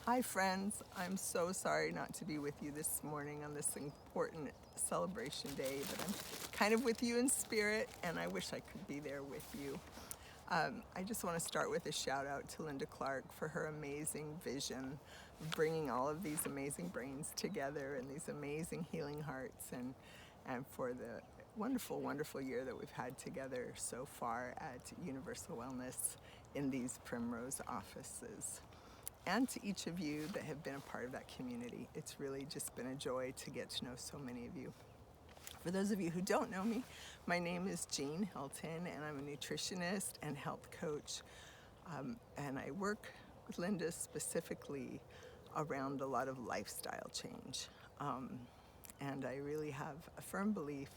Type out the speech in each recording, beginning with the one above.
Hi friends, I'm so sorry not to be with you this morning on this important celebration day, but I'm kind of with you in spirit and I wish I could be there with you. I just want to start with a shout out to Linda Clark for her amazing vision of bringing all of these amazing brains together and these amazing healing hearts and for the wonderful year that we've had together so far at Universal Wellness in these Primrose offices. And to each of you that have been a part of that community. It's really just been a joy to get to know so many of you. For those of you who don't know me, my name is Jean Hilton and I'm a nutritionist and health coach. And I work with Linda specifically around a lot of lifestyle change. And I really have a firm belief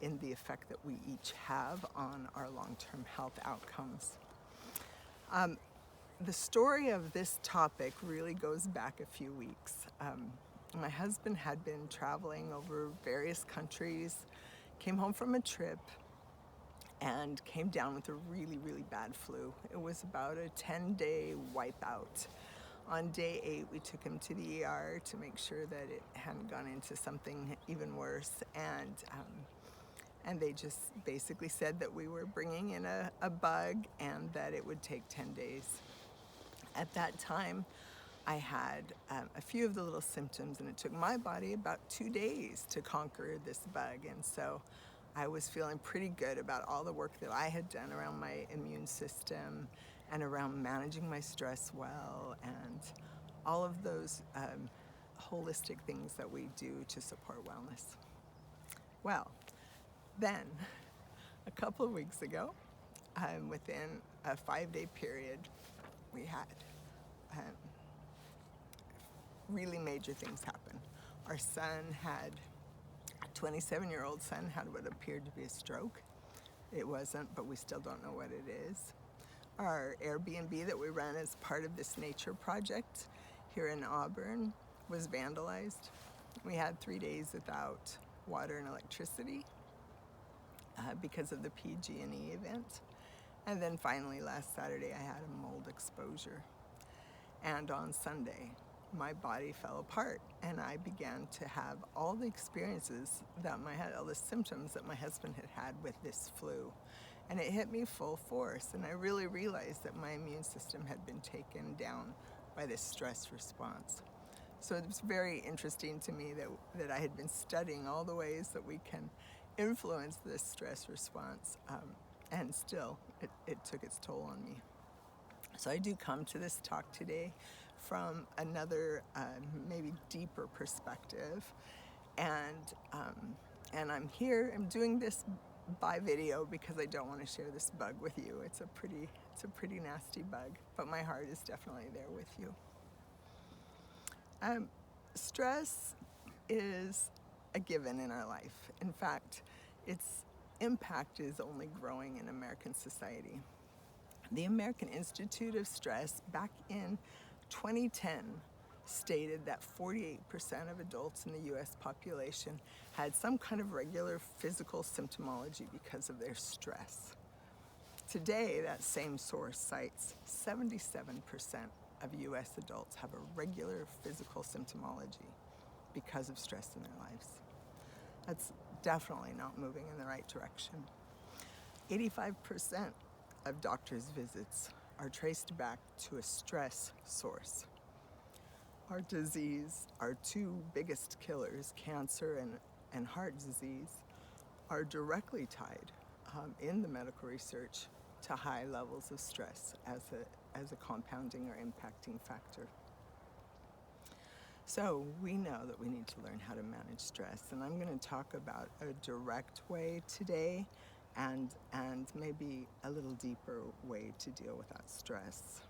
in the effect that we each have on our long-term health outcomes. The story of this topic really goes back a few weeks. My husband had been traveling over various countries, came home from a trip, and came down with a really bad flu. It was about a 10-day wipeout. On day 8, we took him to the ER to make sure that it hadn't gone into something even worse, and they just basically said that we were bringing in a bug and that it would take 10 days. At that time, I had a few of the little symptoms, and it took my body about 2 days to conquer this bug. And so I was feeling pretty good about all the work that I had done around my immune system and around managing my stress well and all of those holistic things that we do to support wellness. Well, then, a couple of weeks ago, within a 5-day period, we had really major things happen. Our son had, a 27-year-old son had what appeared to be a stroke. It wasn't, but we still don't know what it is. Our Airbnb that we ran as part of this nature project here in Auburn was vandalized. We had 3 days without water and electricity because of the PG&E event. And then finally last Saturday I had a mold exposure. And on Sunday, my body fell apart and I began to have all the experiences all the symptoms that my husband had had with this flu. And it hit me full force, and I really realized that my immune system had been taken down by this stress response. So it was very interesting to me that I had been studying all the ways that we can influence this stress response, and still it took its toll on me. So I do come to this talk today from another, maybe deeper perspective, and I'm doing this by video because I don't want to share this bug with you. It's a pretty nasty bug, but my heart is definitely there with you. Stress is a given in our life. In fact, its impact is only growing in American society. The American Institute of Stress back in 2010 stated that 48% of adults in the US population had some kind of regular physical symptomology because of their stress. Today, that same source cites 77% of US adults have a regular physical symptomology because of stress in their lives. That's definitely not moving in the right direction. 85% of doctors' visits are traced back to a stress source. Heart disease, our two biggest killers, cancer and heart disease, are directly tied in the medical research to high levels of stress as a compounding or impacting factor. So we know that we need to learn how to manage stress, and I'm going to talk about a direct way today and maybe a little deeper way to deal with that stress.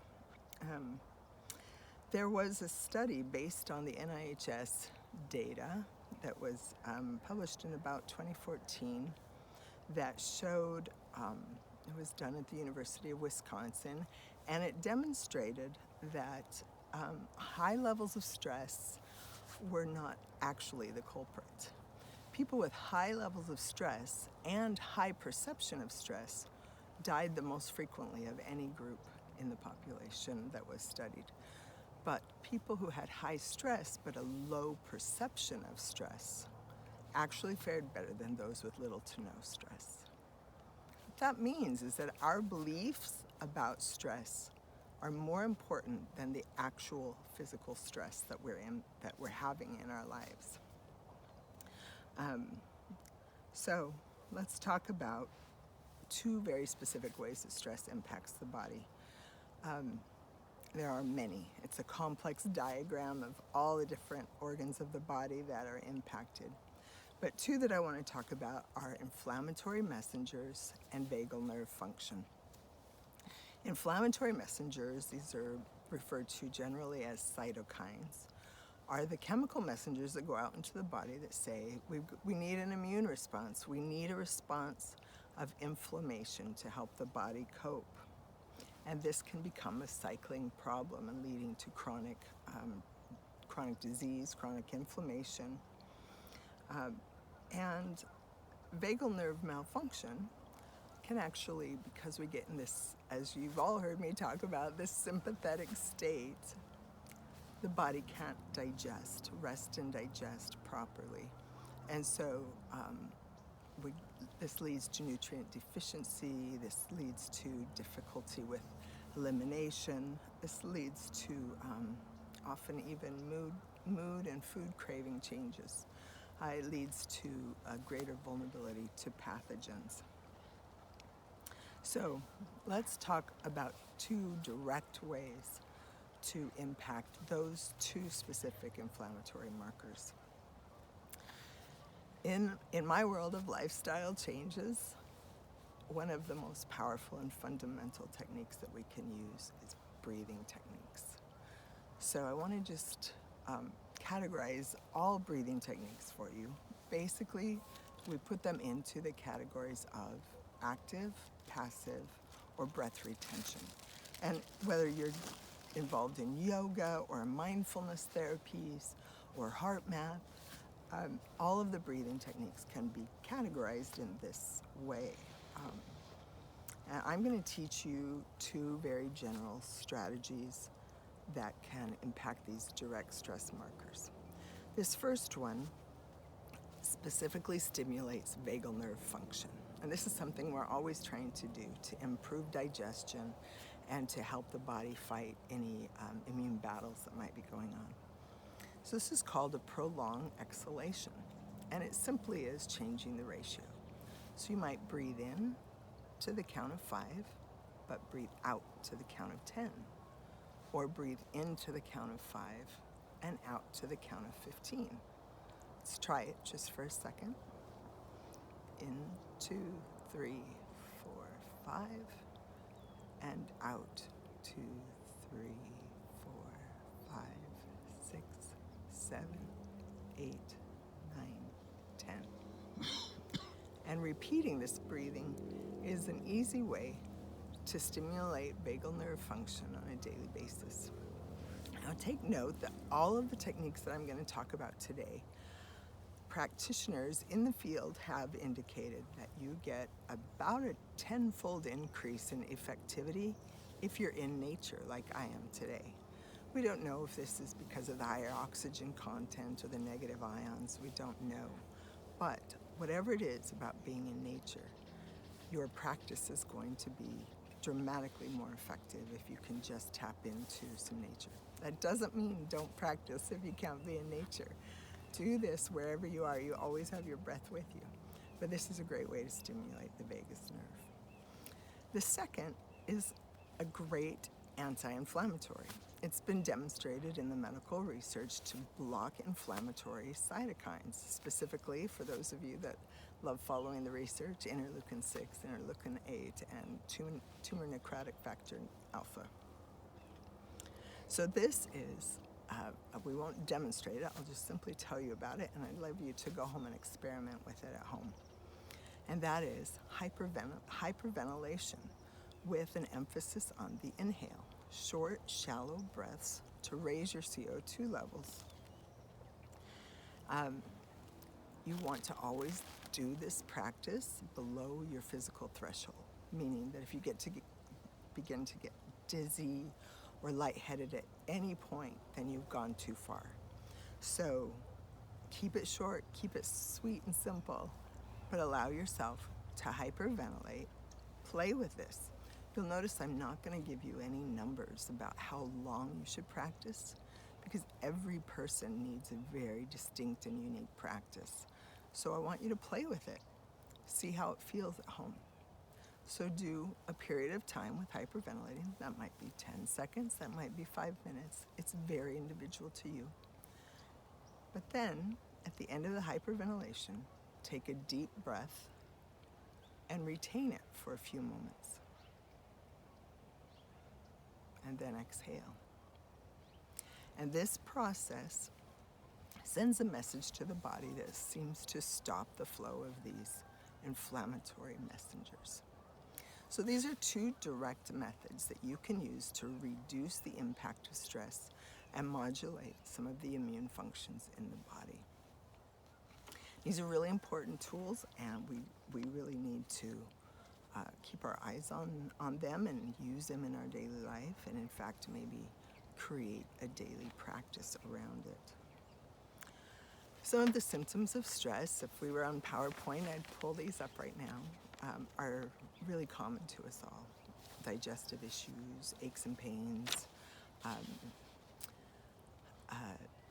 There was a study based on the NIHS data that was published in about 2014 that showed, it was done at the University of Wisconsin, and it demonstrated that high levels of stress were not actually the culprit. People with high levels of stress and high perception of stress died the most frequently of any group in the population that was studied. But people who had high stress but a low perception of stress actually fared better than those with little to no stress. What that means is that our beliefs about stress are more important than the actual physical stress that we're having in our lives. So let's talk about two very specific ways that stress impacts the body. There are many. It's a complex diagram of all the different organs of the body that are impacted. But two that I want to talk about are inflammatory messengers and vagal nerve function. Inflammatory messengers, these are referred to generally as cytokines, are the chemical messengers that go out into the body that say we need an immune response. We need a response of inflammation to help the body cope. And this can become a cycling problem and leading to chronic disease, chronic inflammation. And vagal nerve malfunction can actually, because we get in this, as you've all heard me talk about, this sympathetic state, the body can't rest and digest properly. And so this leads to nutrient deficiency, this leads to difficulty with elimination, this leads to often even mood and food craving changes. It leads to a greater vulnerability to pathogens. So let's talk about two direct ways to impact those two specific inflammatory markers. In my world of lifestyle changes, one of the most powerful and fundamental techniques that we can use is breathing techniques. So I want to just categorize all breathing techniques for you. Basically, we put them into the categories of active, passive, or breath retention. And whether you're involved in yoga or mindfulness therapies or heart math, all of the breathing techniques can be categorized in this way. And I'm going to teach you two very general strategies that can impact these direct stress markers. This first one specifically stimulates vagal nerve function. And this is something we're always trying to do to improve digestion and to help the body fight any immune battles that might be going on. So this is called a prolonged exhalation, and it simply is changing the ratio. So you might breathe in to the count of 5, but breathe out to the count of 10, or breathe into the count of 5 and out to the count of 15. Let's try it just for a second. In, 2, 3, 4, 5, and out, 2, 3, 4, 5, 6, 7, 8, 9, 10. And repeating this breathing is an easy way to stimulate vagal nerve function on a daily basis. Now take note that all of the techniques that I'm going to talk about today, practitioners in the field have indicated that you get about a 10-fold increase in effectivity if you're in nature like I am today. We don't know if this is because of the higher oxygen content or the negative ions, we don't know. But whatever it is about being in nature, your practice is going to be dramatically more effective if you can just tap into some nature. That doesn't mean don't practice if you can't be in nature. Do this wherever you are. You always have your breath with you. But this is a great way to stimulate the vagus nerve. The second is a great anti-inflammatory. It's been demonstrated in the medical research to block inflammatory cytokines, specifically for those of you that love following the research, interleukin 6, interleukin 8, and tumor necrotic factor alpha. So this is we won't demonstrate it, I'll just simply tell you about it, and I'd love you to go home and experiment with it at home. And that is hyperventilation with an emphasis on the inhale. Short, shallow breaths to raise your CO2 levels. You want to always do this practice below your physical threshold, meaning that if you begin to get dizzy or lightheaded at any point, then you've gone too far. So keep it short, keep it sweet and simple, but allow yourself to hyperventilate. Play with this. You'll notice I'm not going to give you any numbers about how long you should practice, because every person needs a very distinct and unique practice. So I want you to play with it. See how it feels at home. So do a period of time with hyperventilating. That might be 10 seconds, that might be 5 minutes. It's very individual to you. But then, at the end of the hyperventilation, take a deep breath and retain it for a few moments. And then exhale. And this process sends a message to the body that seems to stop the flow of these inflammatory messengers. So these are two direct methods that you can use to reduce the impact of stress and modulate some of the immune functions in the body. These are really important tools, and we really need to keep our eyes on them and use them in our daily life, and in fact maybe create a daily practice around it. Some of the symptoms of stress, if we were on PowerPoint, I'd pull these up right now, are really common to us all. Digestive issues, aches and pains,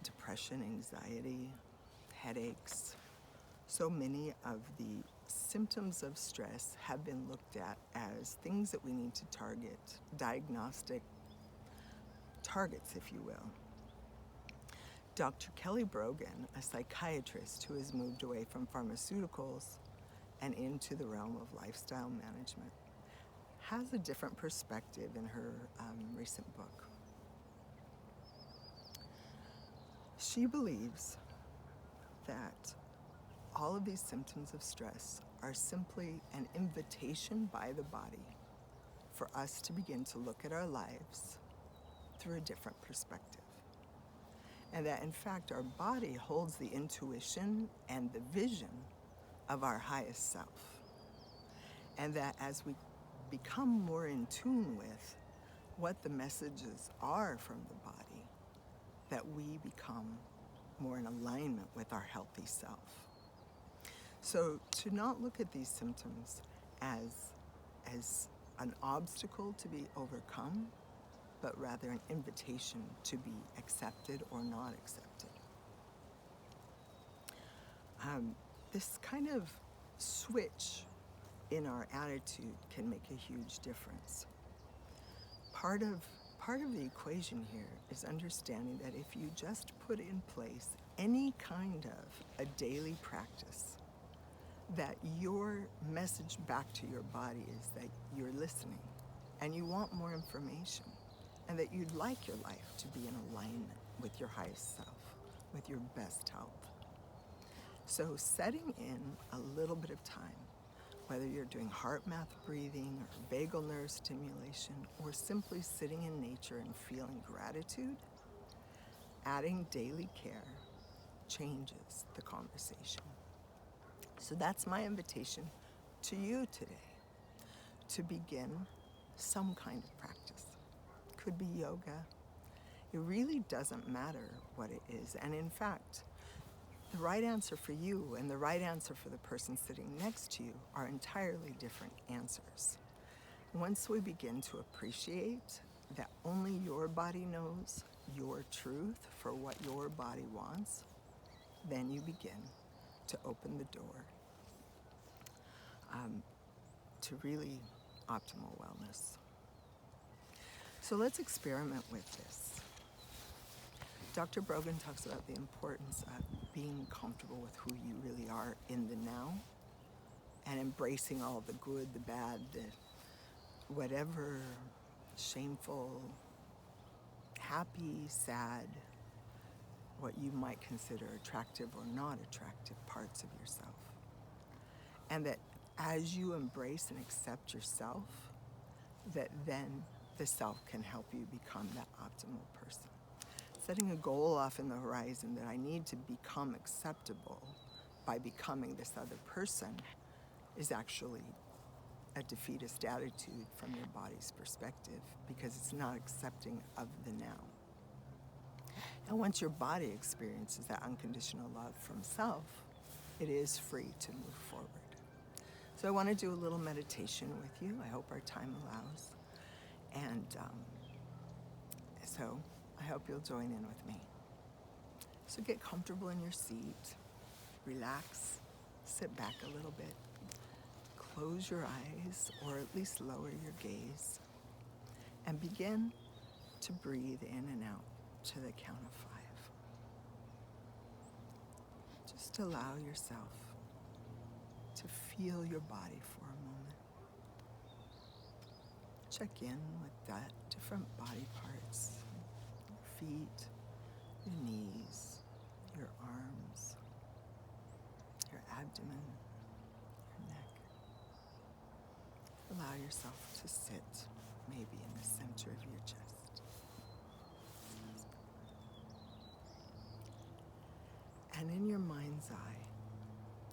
depression, anxiety, headaches. So many of the symptoms of stress have been looked at as things that we need to target, diagnostic targets, if you will. Dr. Kelly Brogan, a psychiatrist who has moved away from pharmaceuticals and into the realm of lifestyle management, has a different perspective in her recent book. She believes that all of these symptoms of stress are simply an invitation by the body for us to begin to look at our lives through a different perspective. And that in fact our body holds the intuition and the vision of our highest self. And that as we become more in tune with what the messages are from the body, that we become more in alignment with our healthy self. So to not look at these symptoms as an obstacle to be overcome, but rather an invitation to be accepted or not accepted. This kind of switch in our attitude can make a huge difference. Part of the equation here is understanding that if you just put in place any kind of a daily practice, that your message back to your body is that you're listening and you want more information, and that you'd like your life to be in alignment with your highest self, with your best health. So setting in a little bit of time, whether you're doing heart math breathing or vagal nerve stimulation, or simply sitting in nature and feeling gratitude, adding daily care changes the conversation. So that's my invitation to you today, to begin some kind of practice. Could be yoga. It really doesn't matter what it is. And in fact, the right answer for you and the right answer for the person sitting next to you are entirely different answers. Once we begin to appreciate that only your body knows your truth for what your body wants, then you begin to open the door to really optimal wellness. So let's experiment with this. Dr. Brogan talks about the importance of being comfortable with who you really are in the now, and embracing all the good, the bad, the whatever shameful, happy, sad, what you might consider attractive or not attractive parts of yourself. And that as you embrace and accept yourself, that then the self can help you become that optimal person. Setting a goal off in the horizon that I need to become acceptable by becoming this other person is actually a defeatist attitude from your body's perspective because it's not accepting of the now. And once your body experiences that unconditional love from self, it is free to move forward. So I want to do a little meditation with you. I hope our time allows. And so I hope you'll join in with me. So get comfortable in your seat, relax, sit back a little bit, close your eyes, or at least lower your gaze, and begin to breathe in and out to the count of 5. Just allow yourself to feel your body for a moment. Check in with that different body parts, your feet, your knees, your arms, your abdomen, your neck. Allow yourself to sit maybe in the center of your chest. And in your mind's eye,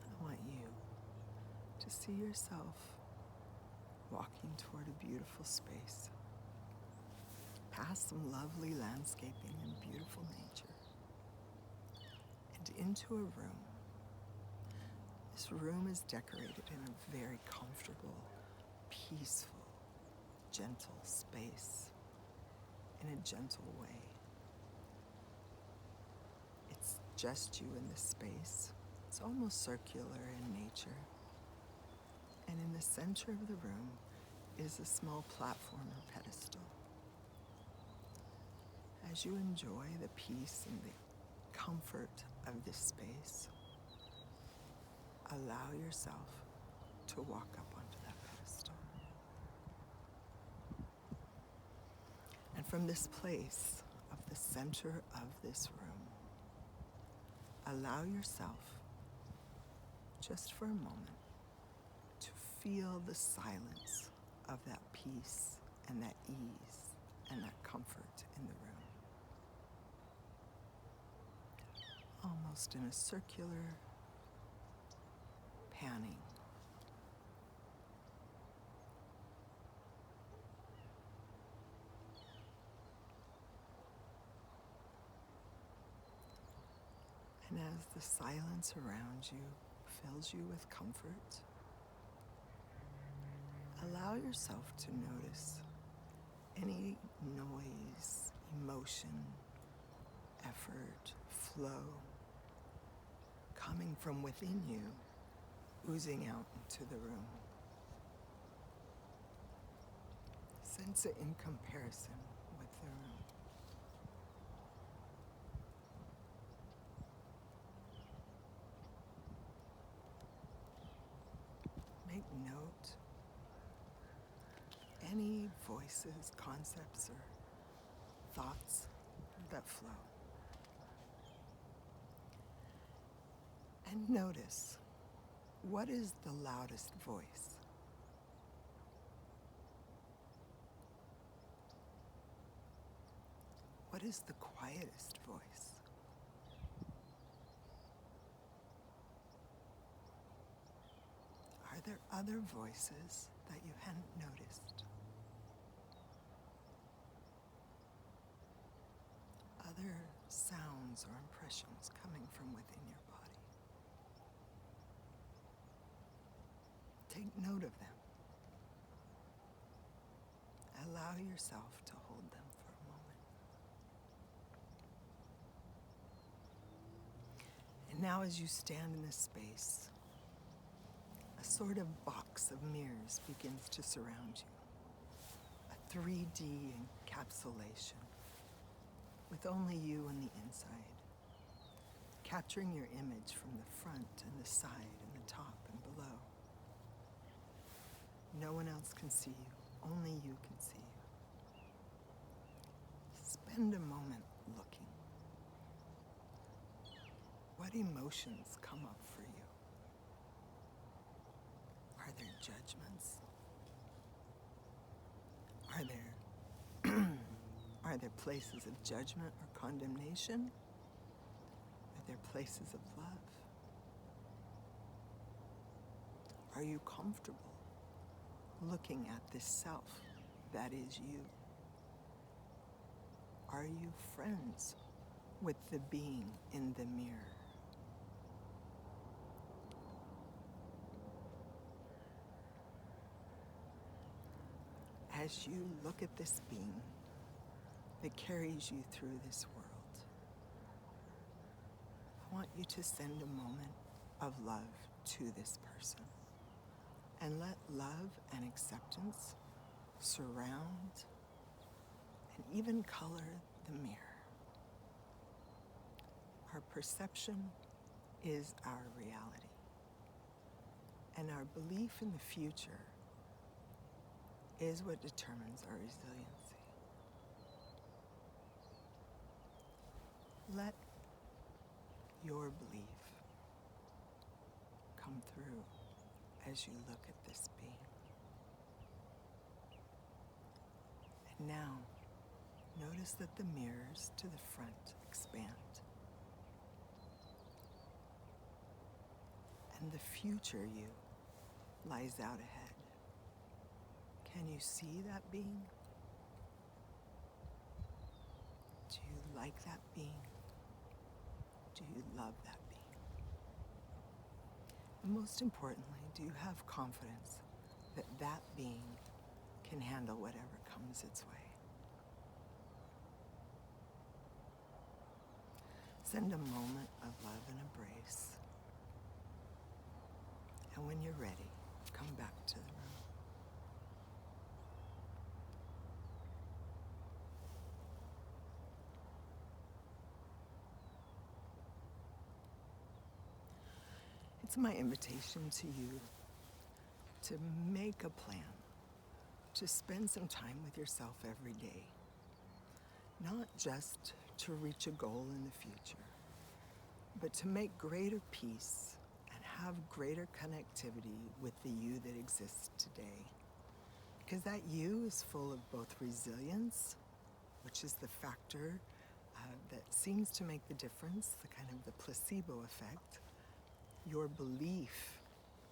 I want you to see yourself walking toward a beautiful space, past some lovely landscaping and beautiful nature, and into a room. This room is decorated in a very comfortable, peaceful, gentle space, in a gentle way. It's just you in this space. It's almost circular in nature. And in the center of the room is a small platform or pedestal. As you enjoy the peace and the comfort of this space, allow yourself to walk up onto that pedestal. And from this place of the center of this room, allow yourself, just for a moment, to feel the silence of that peace and that ease and that comfort in the room. Almost in a circular panning. And as the silence around you fills you with comfort, allow yourself to notice any noise, emotion, effort, flow coming from within you, oozing out into the room. Sense it in comparison with the room. Make note any voices, concepts, or thoughts that flow. And notice, what is the loudest voice? What is the quietest voice? Are there other voices that you hadn't noticed? Other sounds or impressions coming from within your body? Take note of them. Allow yourself to hold them for a moment. And now as you stand in this space, a sort of box of mirrors begins to surround you. A 3D encapsulation with only you on the inside, capturing your image from the front and the side and the top and below. No one else can see you, only you can see you. Spend a moment looking. What emotions come up for you? Are there judgments? Are there places of judgment or condemnation? Are there places of love? Are you comfortable? looking at this self that is you? Are you friends with the being in the mirror? As you look at this being that carries you through this world, I want you to send a moment of love to this person and let love and acceptance surround and even color the mirror. Our perception is our reality, and our belief in the future is what determines our resiliency. Let your belief come through as you look at this being. And now, notice that the mirrors to the front expand. And the future you lies out ahead. Can you see that being? Do you like that being? Do you love that being? And most importantly, do you have confidence that that being can handle whatever comes its way? Send a moment of love and embrace. And when you're ready, come back to the room. It's my invitation to you to make a plan, to spend some time with yourself every day, not just to reach a goal in the future, but to make greater peace and have greater connectivity with the you that exists today. Because that you is full of both resilience, which is the factor that seems to make the difference, the kind of the placebo effect, your belief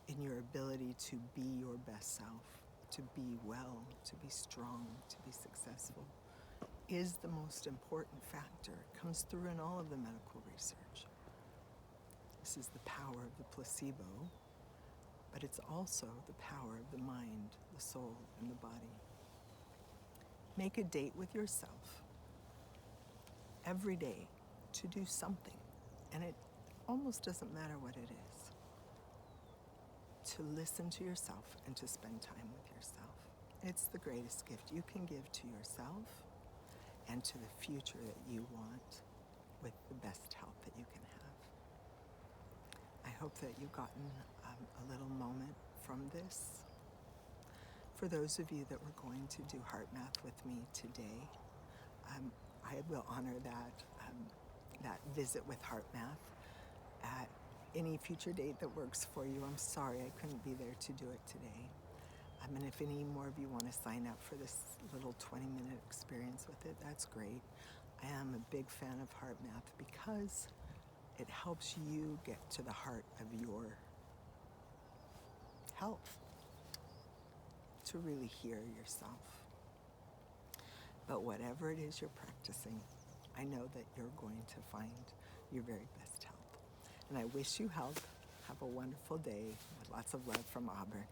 in your ability to be your best self, to be well, to be strong, to be successful, is the most important factor. It comes through in all of the medical research. This is the power of the placebo, but it's also the power of the mind, the soul, and the body. Make a date with yourself every day to do something, and it almost doesn't matter what it is. To listen to yourself and to spend time with yourself. It's the greatest gift you can give to yourself and to the future that you want with the best health that you can have. I hope that you've gotten a little moment from this. For those of you that were going to do heart math with me today, I will honor that visit with heart math at any future date that works for you. I'm sorry I couldn't be there to do it today. And if any more of you want to sign up for this little 20-minute experience with it, that's great. I am a big fan of heart math because it helps you get to the heart of your health, to really hear yourself. But whatever it is you're practicing, I know that you're going to find your very best health. And I wish you health. Have a wonderful day with lots of love from Auburn.